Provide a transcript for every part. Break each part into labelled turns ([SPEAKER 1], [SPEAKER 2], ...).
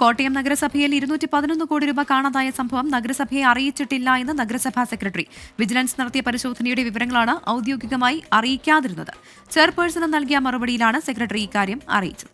[SPEAKER 1] കോട്ടയം നഗരസഭയിൽ 211 കോടി രൂപ കാണാതായ സംഭവം നഗരസഭയെ അറിയിച്ചിട്ടില്ല എന്ന് നഗരസഭാ സെക്രട്ടറി. വിജിലൻസ് നടത്തിയ പരിശോധനയുടെ വിവരങ്ങളാണ് ഔദ്യോഗികമായി അറിയിക്കാതിരുന്നത്. ചെയർപേഴ്സണ് നൽകിയ മറുപടിയിലാണ് സെക്രട്ടറി ഇക്കാര്യം അറിയിച്ചത്.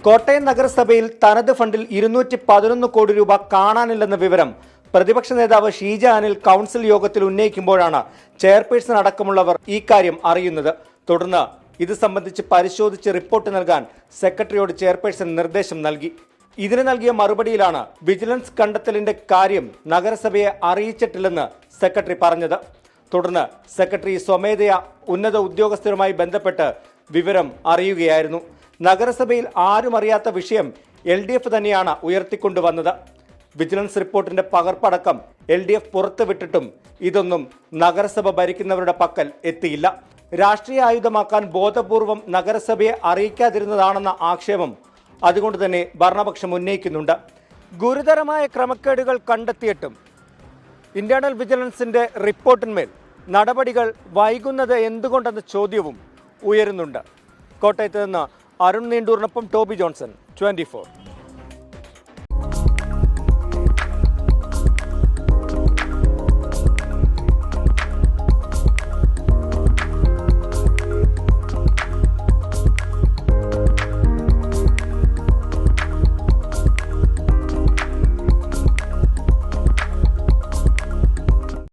[SPEAKER 2] കോട്ടയം നഗരസഭയിൽ തനത് ഫണ്ടിൽ 211 കോടി രൂപ കാണാനില്ലെന്ന വിവരം പ്രതിപക്ഷ നേതാവ് ഷീജ അനിൽ കൗൺസിൽ യോഗത്തിൽ ഉന്നയിക്കുമ്പോഴാണ് ചെയർപേഴ്സൺ അടക്കമുള്ളവർ ഇക്കാര്യം അറിയുന്നത്. തുടർന്ന് ഇത് സംബന്ധിച്ച് പരിശോധിച്ച് റിപ്പോർട്ട് നൽകാൻ സെക്രട്ടറിയോട് ചെയർപേഴ്സൺ നിർദ്ദേശം നൽകി. ഇതിന് നൽകിയ മറുപടിയിലാണ് വിജിലൻസ് കണ്ടെത്തലിന്റെ കാര്യം നഗരസഭയെ അറിയിച്ചിട്ടില്ലെന്ന് സെക്രട്ടറി പറഞ്ഞത്. തുടർന്ന് സെക്രട്ടറി സ്വമേധയാ ഉന്നത ഉദ്യോഗസ്ഥരുമായി ബന്ധപ്പെട്ട് വിവരം അറിയുകയായിരുന്നു. നഗരസഭയിൽ ആരും അറിയാത്ത വിഷയം LDF തന്നെയാണ് ഉയർത്തിക്കൊണ്ടുവന്നത്. വിജിലൻസ് റിപ്പോർട്ടിന്റെ പകർപ്പടക്കം LDF പുറത്തുവിട്ടിട്ടും ഇതൊന്നും നഗരസഭ ഭരിക്കുന്നവരുടെ പക്കൽ എത്തിയില്ല. രാഷ്ട്രീയ ആയുധമാക്കാൻ ബോധപൂർവം നഗരസഭയെ അറിയിക്കാതിരുന്നതാണെന്ന ആക്ഷേപം അതുകൊണ്ട് തന്നെ ഭരണപക്ഷം ഉന്നയിക്കുന്നുണ്ട്. ഗുരുതരമായ ക്രമക്കേടുകൾ കണ്ടെത്തിയിട്ടും ഇന്റേണൽ വിജിലൻസിന്റെ റിപ്പോർട്ടിന്മേൽ നടപടികൾ വൈകുന്നത് എന്തുകൊണ്ടെന്ന ചോദ്യവും ഉയരുന്നുണ്ട്. കോട്ടയത്ത് നിന്ന് അരുൺ നീണ്ടൂറിനൊപ്പം ടോബി ജോൺസൺ, 24.